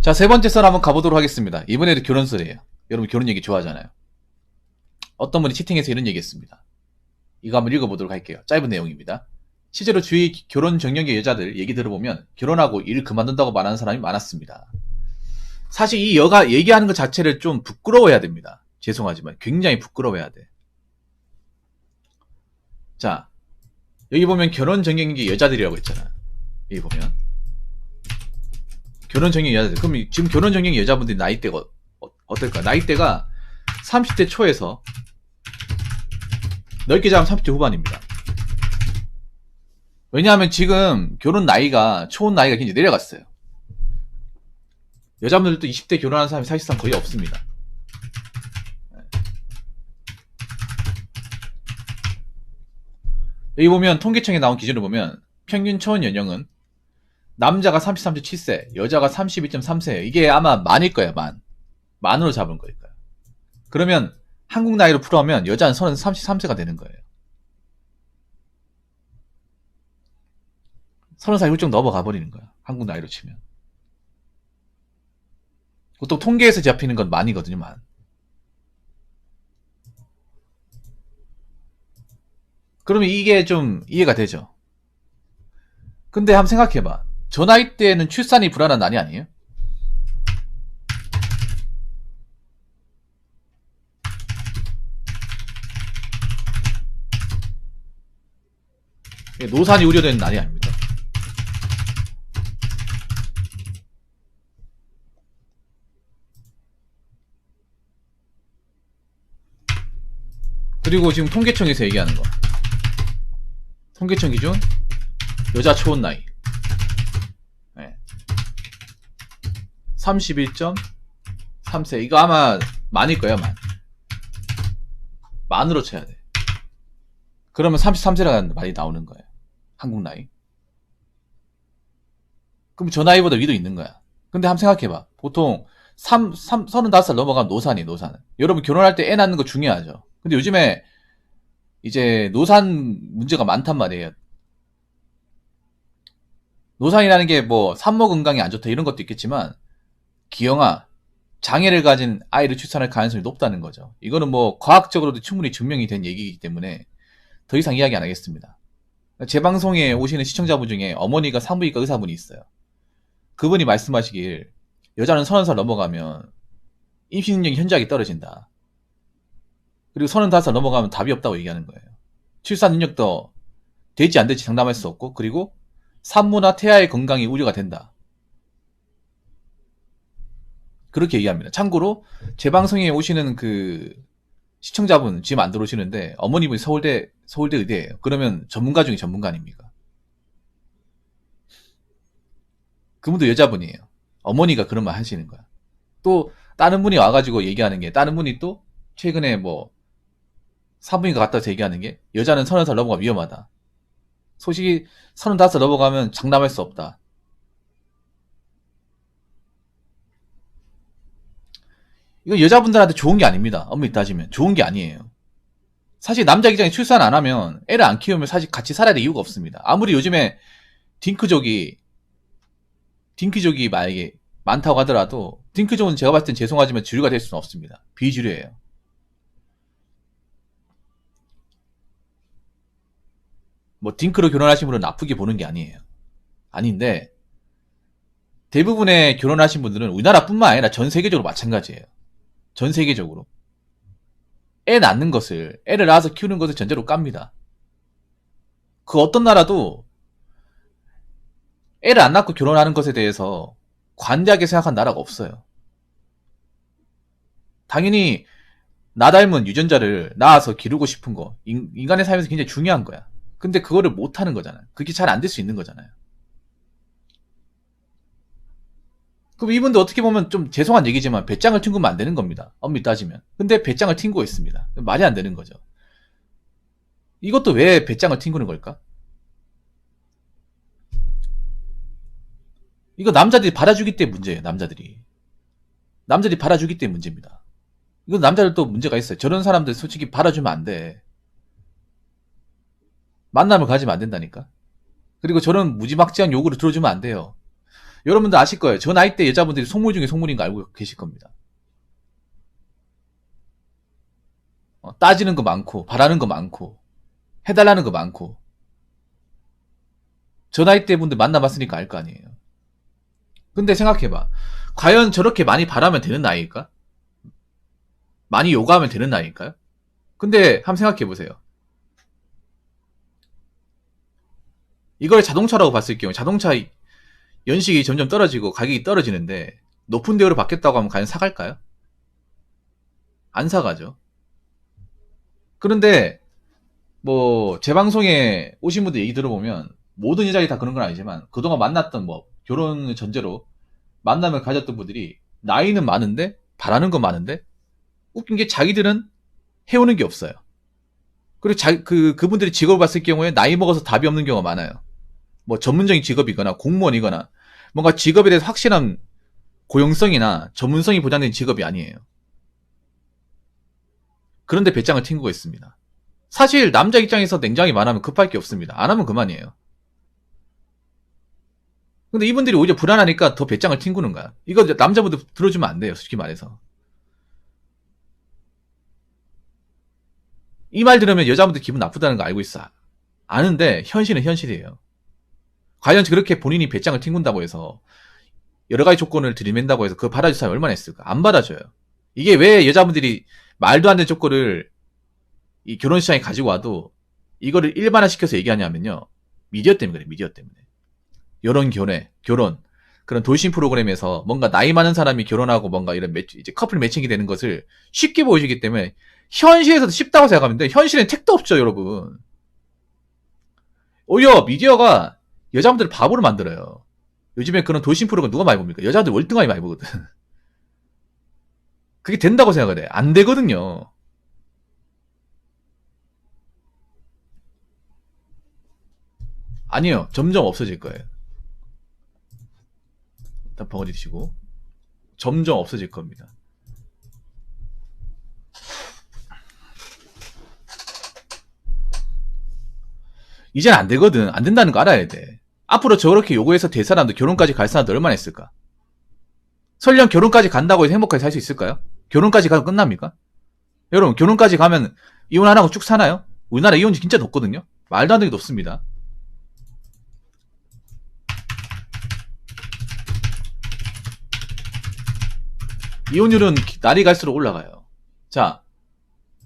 자, 세 번째 썰 한번 가보도록 하겠습니다. 이번에도 결혼 썰이에요. 여러분 결혼 얘기 좋아하잖아요. 어떤 분이 채팅에서 이런 얘기 했습니다. 이거 한번 읽어보도록 할게요. 짧은 내용입니다. 실제로 주위 결혼 정년기 여자들 얘기 들어보면 결혼하고 일 그만둔다고 말하는 사람이 많았습니다. 사실 이 여가 얘기하는 것 자체를 좀 부끄러워해야 됩니다. 죄송하지만 굉장히 부끄러워해야 돼. 자, 여기 보면 결혼 정년기 여자들이라고 했잖아. 여기 보면 결혼 정년 여자들. 그럼 지금 결혼 정년 여자분들이 나이대가 어떨까? 나이대가 30대 초에서 넓게 잡으면 30대 후반입니다. 왜냐하면 지금 결혼 나이가 초혼 나이가 굉장히 내려갔어요. 여자분들도 20대 결혼하는 사람이 사실상 거의 없습니다. 여기 보면 통계청에 나온 기준을 보면 평균 초혼 연령은 남자가 33.7세, 여자가 32.3세예요. 이게 아마 만일 거예요, 만. 만으로 잡은 거일 거예요. 그러면 한국 나이로 풀어하면 여자는 33세가 되는 거예요. 30살 훌쩍 넘어가 버리는 거야. 한국 나이로 치면. 보통 통계에서 잡히는 건 만이거든요, 만. 그러면 이게 좀 이해가 되죠. 근데 한번 생각해봐. 저 나이 때는 출산이 불안한 나이 아니에요? 노산이 우려되는 나이 아닙니까? 그리고 지금 통계청에서 얘기하는 거. 통계청 기준 여자 초혼 나이 31.3세. 이거 아마 만일 거야, 만. 만으로 쳐야 돼. 그러면 33세라는 말이 나오는 거예요. 한국 나이. 그럼 저 나이보다 위도 있는 거야. 근데 한번 생각해봐. 보통 35살 넘어가면 노산이, 노산은. 여러분 결혼할 때 애 낳는 거 중요하죠. 근데 요즘에 이제 노산 문제가 많단 말이에요. 노산이라는 게 뭐 산모 건강이 안 좋다 이런 것도 있겠지만 기형아, 장애를 가진 아이를 출산할 가능성이 높다는 거죠. 이거는 뭐 과학적으로도 충분히 증명이 된 얘기이기 때문에 더 이상 이야기 안 하겠습니다. 제 방송에 오시는 시청자분 중에 어머니가 산부인과 의사분이 있어요. 그분이 말씀하시길 여자는 30살 넘어가면 임신 능력이 현저하게 떨어진다. 그리고 35살 넘어가면 답이 없다고 얘기하는 거예요. 출산 능력도 될지 안 될지 장담할 수 없고, 그리고 산모나 태아의 건강이 우려가 된다. 그렇게 얘기합니다. 참고로 제 방송에 오시는 그 시청자분 지금 안 들어오시는데 어머니분이 서울대 의대예요. 그러면 전문가 중에 전문가 아닙니까? 그분도 여자분이에요. 어머니가 그런 말 하시는 거야. 또 다른 분이 와가지고 얘기하는 게, 다른 분이 또 최근에 뭐 산부인과 갔다 와서 얘기하는 게 여자는 30살 넘어가 위험하다. 소식이 35살 넘어가면 장담할 수 없다. 이거 여자분들한테 좋은 게 아닙니다. 엄밀히 따지면 좋은 게 아니에요. 사실 남자 기장이 출산 안 하면, 애를 안 키우면 사실 같이 살아야 될 이유가 없습니다. 아무리 요즘에 딩크족이 만약에 많다고 하더라도 딩크족은 제가 봤을 땐 죄송하지만 주류가 될 수는 없습니다. 비주류예요. 뭐 딩크로 결혼하신 분은 나쁘게 보는 게 아니에요. 아닌데 대부분의 결혼하신 분들은 우리나라뿐만 아니라 전 세계적으로 마찬가지예요. 전 세계적으로 애를 낳아서 키우는 것을 전제로 깝니다. 그 어떤 나라도 애를 안 낳고 결혼하는 것에 대해서 관대하게 생각한 나라가 없어요. 당연히 나 닮은 유전자를 낳아서 기르고 싶은 거, 인간의 삶에서 굉장히 중요한 거야. 근데 그거를 못하는 거잖아요. 그게 잘 안 될 수 있는 거잖아요. 그럼 이분도 어떻게 보면 좀 죄송한 얘기지만 배짱을 튕기면 안 되는 겁니다. 엄밀히 따지면. 근데 배짱을 튕기고 있습니다. 말이 안 되는 거죠. 이것도 왜 배짱을 튕기는 걸까? 이거 남자들이 받아주기 때문에 문제예요. 남자들이 받아주기 때문에 문제입니다. 이거 남자들도 문제가 있어요. 저런 사람들 솔직히 받아주면 안 돼. 만남을 가지면 안 된다니까. 그리고 저런 무지막지한 요구를 들어주면 안 돼요. 여러분들 아실 거예요. 저 나이 때 여자분들이 속물 중에 속물인 거 알고 계실 겁니다. 따지는 거 많고, 바라는 거 많고, 해달라는 거 많고. 저 나이 때 분들 만나봤으니까 알 거 아니에요. 근데 생각해봐. 과연 저렇게 많이 바라면 되는 나이일까? 많이 요구하면 되는 나이일까요? 근데 한번 생각해보세요. 이걸 자동차라고 봤을 경우 자동차 연식이 점점 떨어지고 가격이 떨어지는데 높은 대우를 받겠다고 하면 과연 사갈까요? 안 사가죠. 그런데 뭐 제 방송에 오신 분들 얘기 들어보면 모든 여자들이 다 그런 건 아니지만 그동안 만났던 뭐 결혼 전제로 만남을 가졌던 분들이 나이는 많은데 바라는 건 많은데 웃긴 게 자기들은 해오는 게 없어요. 그리고 그분들이 직업을 봤을 경우에 나이 먹어서 답이 없는 경우가 많아요. 뭐 전문적인 직업이거나 공무원이거나 뭔가 직업에 대해서 확실한 고용성이나 전문성이 보장된 직업이 아니에요. 그런데 배짱을 튕기고 있습니다. 사실 남자 입장에서 냉정하게 말하면 급할 게 없습니다. 안 하면 그만이에요. 근데 이분들이 오히려 불안하니까 더 배짱을 튕기는 거야. 이거 남자분들 들어주면 안 돼요. 솔직히 말해서. 이 말 들으면 여자분들 기분 나쁘다는 거 알고 있어. 아는데 현실은 현실이에요. 과연 그렇게 본인이 배짱을 튕긴다고 해서 여러 가지 조건을 들이맨다고 해서 그거 받아줄 사람이 얼마나 있을까? 안 받아줘요. 이게 왜 여자분들이 말도 안 되는 조건을 이 결혼 시장에 가지고 와도 이거를 일반화시켜서 얘기하냐면요. 미디어 때문에 그래, 미디어 때문에. 결혼, 결혼. 그런 돌싱 프로그램에서 뭔가 나이 많은 사람이 결혼하고 뭔가 이런 이제 커플 매칭이 되는 것을 쉽게 보여주기 때문에 현실에서도 쉽다고 생각하는데 현실엔 택도 없죠, 여러분. 오히려 미디어가 여자분들을 바보로 만들어요. 요즘에 그런 돌싱 프로그램 누가 많이 봅니까? 여자들 월등하게 많이 보거든. 그게 된다고 생각을 해. 안 되거든요. 아니요. 점점 없어질 거예요. 일단 벙어리 드시고. 점점 없어질 겁니다. 이젠 안 되거든. 안 된다는 거 알아야 돼. 앞으로 저렇게 요구해서 될 사람도 결혼까지 갈 사람도 얼마나 있을까? 설령 결혼까지 간다고 해서 행복하게 살 수 있을까요? 결혼까지 가면 끝납니까? 여러분, 결혼까지 가면 이혼 안 하고 쭉 사나요? 우리나라 이혼율 진짜 높거든요? 말도 안 되게 높습니다. 이혼율은 날이 갈수록 올라가요. 자,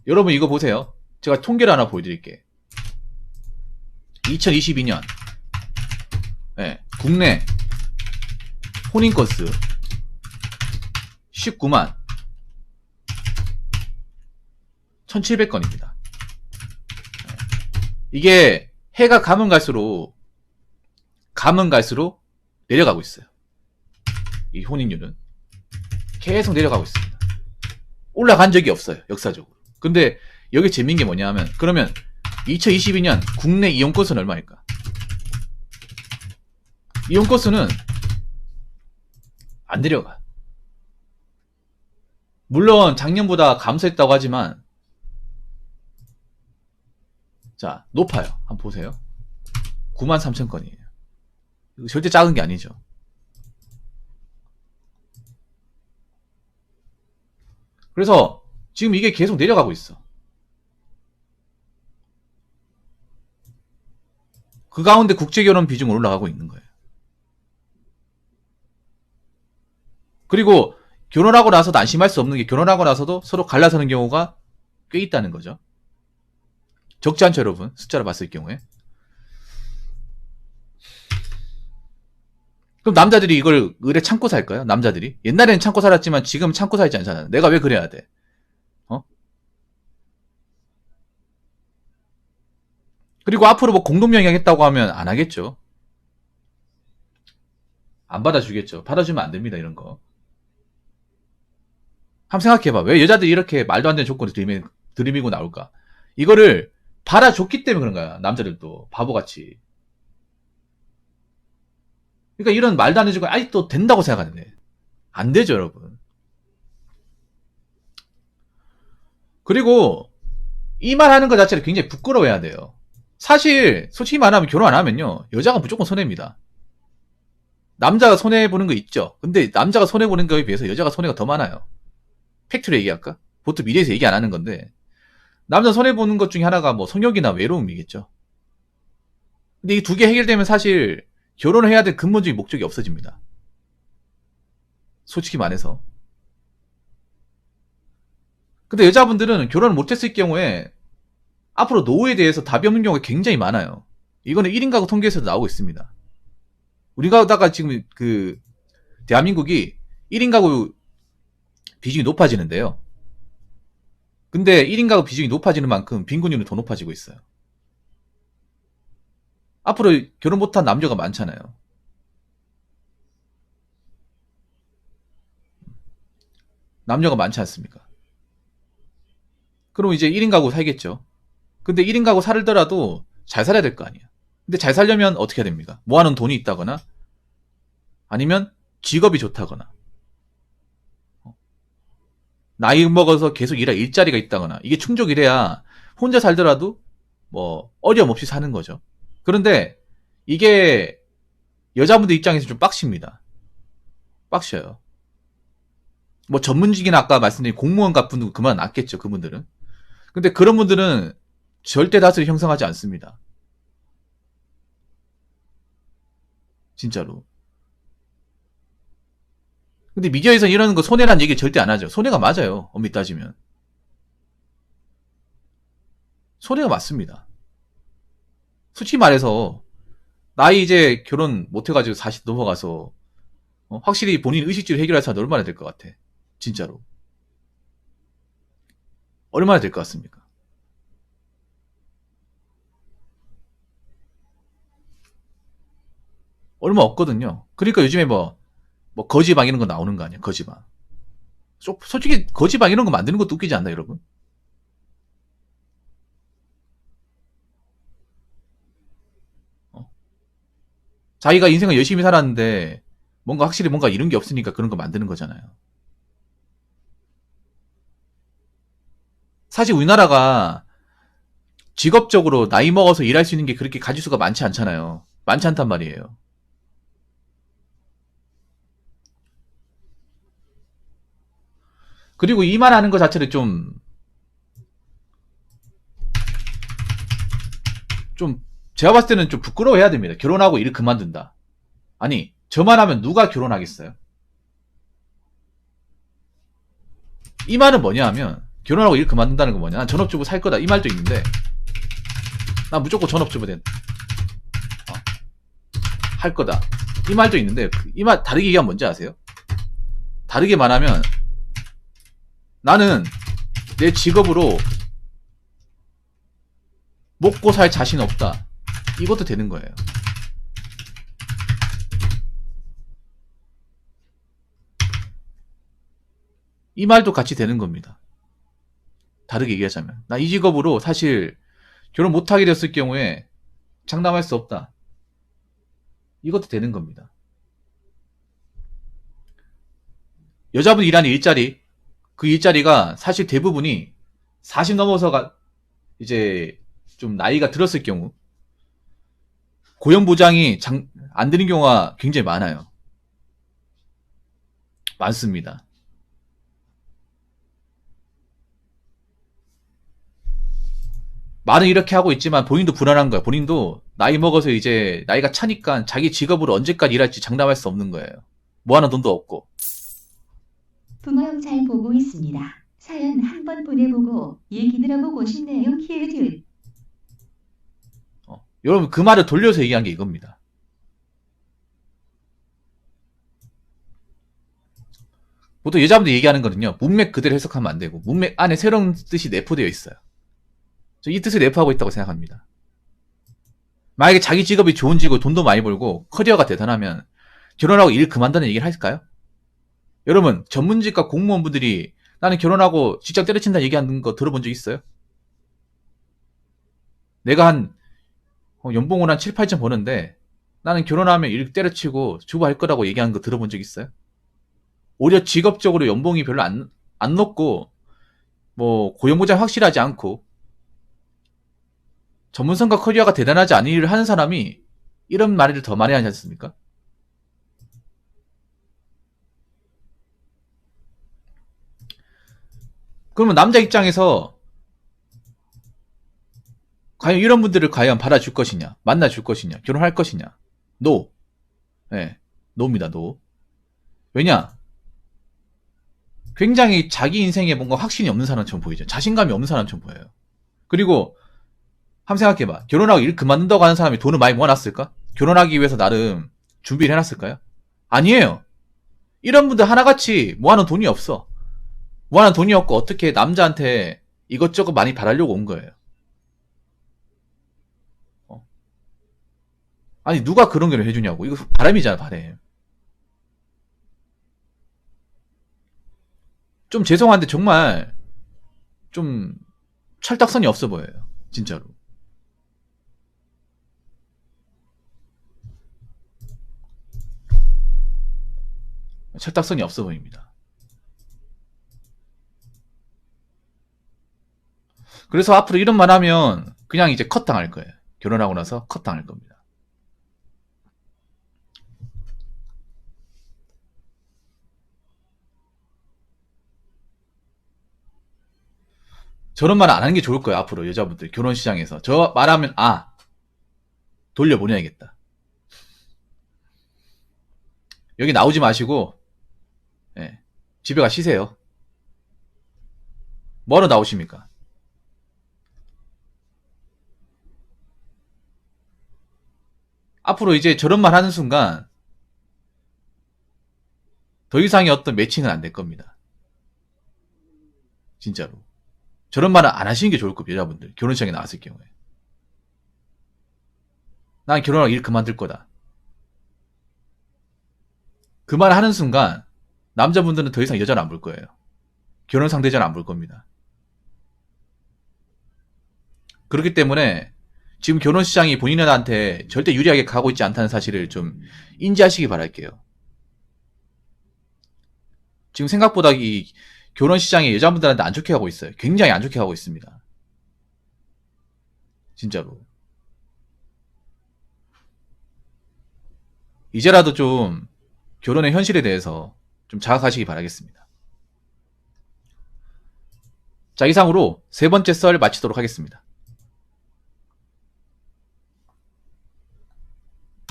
여러분 이거 보세요. 제가 통계를 하나 보여드릴게요. 2022년 네, 국내 혼인 건수 19만 1700건입니다. 이게 해가 가면 갈수록 내려가고 있어요. 이 혼인율은 계속 내려가고 있습니다. 올라간 적이 없어요, 역사적으로. 근데 여기 재밌는 게 뭐냐 하면 그러면 2022년 국내 이혼 건수는 얼마일까? 이혼 건수는 안 내려가. 물론 작년보다 감소했다고 하지만 자, 높아요. 한번 보세요. 93,000건이에요. 이거 절대 작은 게 아니죠. 그래서 지금 이게 계속 내려가고 있어. 그 가운데 국제결혼 비중은 올라가고 있는 거예요. 그리고 결혼하고 나서도 안심할 수 없는 게 결혼하고 나서도 서로 갈라서는 경우가 꽤 있다는 거죠. 적지 않죠, 여러분? 숫자로 봤을 경우에. 그럼 남자들이 이걸 의뢰 참고 살까요? 남자들이? 옛날에는 참고 살았지만 지금 참고 살지 않잖아요. 내가 왜 그래야 돼? 그리고 앞으로 뭐 공동명의 하겠다고 하면 안 하겠죠. 안 받아주겠죠. 받아주면 안 됩니다, 이런 거. 한번 생각해봐. 왜 여자들이 이렇게 말도 안 되는 조건을 들이밀고 나올까? 이거를 받아줬기 때문에 그런 거야. 남자들도 바보같이. 그러니까 이런 말도 안 되는 조건 아직도 된다고 생각하는데 안 되죠, 여러분. 그리고 이 말 하는 것 자체를 굉장히 부끄러워해야 돼요. 사실 솔직히 말하면 결혼 안 하면요, 여자가 무조건 손해입니다. 남자가 손해보는 거 있죠. 근데 남자가 손해보는 거에 비해서 여자가 손해가 더 많아요. 팩트로 얘기할까? 보통 미래에서 얘기 안 하는 건데, 남자 손해보는 것 중에 하나가 뭐 성욕이나 외로움이겠죠. 근데 이 두 개 해결되면 사실 결혼을 해야 될 근본적인 목적이 없어집니다. 솔직히 말해서. 근데 여자분들은 결혼을 못했을 경우에 앞으로 노후에 대해서 답이 없는 경우가 굉장히 많아요. 이거는 1인 가구 통계에서도 나오고 있습니다. 우리가다가 지금 대한민국이 1인 가구 비중이 높아지는데요. 근데 1인 가구 비중이 높아지는 만큼 빈곤율은 더 높아지고 있어요. 앞으로 결혼 못한 남녀가 많잖아요. 남녀가 많지 않습니까? 그럼 이제 1인 가구 살겠죠. 근데 1인 가구 살더라도 잘 살아야 될 거 아니야. 근데 잘 살려면 어떻게 해야 됩니까? 모아놓은 돈이 있다거나 아니면 직업이 좋다거나 나이 먹어서 계속 일할 일자리가 있다거나 이게 충족이 돼야 혼자 살더라도 뭐 어려움 없이 사는 거죠. 그런데 이게 여자분들 입장에서 좀 빡십니다. 빡셔요. 뭐 전문직이나 아까 말씀드린 공무원 같은 분 그만 낫겠죠. 그분들은. 근데 그런 분들은 절대 다수를 형성하지 않습니다. 진짜로. 근데 미디어에서 이러는 거 손해란 얘기 절대 안 하죠. 손해가 맞아요. 엄밀히 따지면. 손해가 맞습니다. 솔직히 말해서 나이 이제 결혼 못해가지고 40 넘어가서 확실히 본인 의식주를 해결할 사람 얼마나 될 것 같아. 진짜로. 얼마나 될 것 같습니까? 얼마 없거든요. 그러니까 요즘에 뭐 거지방 이런 거 나오는 거 아니야, 거지방. 솔직히 거지방 이런 거 만드는 것도 웃기지 않나, 여러분? 어? 자기가 인생을 열심히 살았는데 뭔가 확실히 뭔가 이룬 게 없으니까 그런 거 만드는 거잖아요. 사실 우리나라가 직업적으로 나이 먹어서 일할 수 있는 게 그렇게 가짓수가 많지 않잖아요. 많지 않단 말이에요. 그리고 이 말 하는 것 자체를 좀, 제가 봤을 때는 좀 부끄러워해야 됩니다. 결혼하고 일 그만둔다. 아니, 저만 하면 누가 결혼하겠어요? 이 말은 뭐냐 하면, 결혼하고 일 그만둔다는 건 뭐냐? 난 전업주부 살 거다. 이 말도 있는데, 난 무조건 전업주부 할 거다. 이 말도 있는데, 이 말 다르게 얘기하면 뭔지 아세요? 다르게 말하면, 나는 내 직업으로 먹고 살 자신 없다. 이것도 되는 거예요. 이 말도 같이 되는 겁니다. 다르게 얘기하자면. 나 이 직업으로 사실 결혼 못하게 됐을 경우에 장담할 수 없다. 이것도 되는 겁니다. 여자분 일하는 일자리, 그 일자리가 사실 대부분이 40 넘어서가 이제 좀 나이가 들었을 경우 고용보장이 안 되는 경우가 굉장히 많아요. 많습니다. 말은 이렇게 하고 있지만 본인도 불안한 거야. 본인도 나이 먹어서 이제 나이가 차니까 자기 직업으로 언제까지 일할지 장담할 수 없는 거예요. 모아놓은 돈도 없고. 부모님 잘 보고 있습니다. 사연 한번 보내보고 얘기 들어보고 싶네요. 키읔. 여러분 그 말을 돌려서 얘기한 게 이겁니다. 보통 여자분들 얘기하는 거는요. 문맥 그대로 해석하면 안 되고 문맥 안에 새로운 뜻이 내포되어 있어요. 저 이 뜻을 내포하고 있다고 생각합니다. 만약에 자기 직업이 좋은 직업, 돈도 많이 벌고 커리어가 대단하면 결혼하고 일 그만두는 얘기를 할까요? 여러분 전문직과 공무원분들이 나는 결혼하고 직장 때려친다 얘기하는 거 들어본 적 있어요? 내가 한 연봉을 한 7, 8천 버는데 나는 결혼하면 일 때려치고 주부할 거라고 얘기하는 거 들어본 적 있어요? 오히려 직업적으로 연봉이 별로 안 높고 뭐 고용보장 확실하지 않고 전문성과 커리어가 대단하지 않은 일을 하는 사람이 이런 말을 더 많이 하지 않습니까? 그러면 남자 입장에서 과연 이런 분들을 과연 받아줄 것이냐, 만나줄 것이냐, 결혼할 것이냐? 노. 네, 노입니다, 노. 왜냐? 굉장히 자기 인생에 뭔가 확신이 없는 사람처럼 보이죠. 자신감이 없는 사람처럼 보여요. 그리고 한번 생각해봐. 결혼하고 일 그만둔다고 하는 사람이 돈을 많이 모아놨을까? 결혼하기 위해서 나름 준비를 해놨을까요? 아니에요. 이런 분들 하나같이 모아놓은 돈이 없어. 모아놓은 돈이 없고 어떻게 남자한테 이것저것 많이 바라려고 온 거예요. 아니 누가 그런 걸 해주냐고. 이거 바람이잖아, 바람. 좀 죄송한데 정말 좀 철딱선이 없어 보여요. 진짜로. 철딱선이 없어 보입니다. 그래서 앞으로 이런 말 하면 그냥 이제 컷 당할 거예요. 결혼하고 나서 컷 당할 겁니다. 저런 말 안 하는 게 좋을 거예요. 앞으로 여자분들 결혼 시장에서 저 말하면 돌려보내야겠다. 여기 나오지 마시고 예, 집에 가 쉬세요. 뭐하러 나오십니까? 앞으로 이제 저런 말 하는 순간 더 이상의 어떤 매칭은 안 될 겁니다. 진짜로. 저런 말은 안 하시는 게 좋을 겁니다. 여자분들 결혼식장에 나왔을 경우에. 난 결혼하고 일 그만둘 거다. 그 말 하는 순간 남자분들은 더 이상 여자를 안 볼 거예요. 결혼 상대자를 안 볼 겁니다. 그렇기 때문에 지금 결혼 시장이 본인한테 절대 유리하게 가고 있지 않다는 사실을 좀 인지하시기 바랄게요. 지금 생각보다 이 결혼 시장이 여자분들한테 안 좋게 하고 있어요. 굉장히 안 좋게 하고 있습니다. 진짜로. 이제라도 좀 결혼의 현실에 대해서 좀 자각하시기 바라겠습니다. 자, 이상으로 세 번째 썰 마치도록 하겠습니다.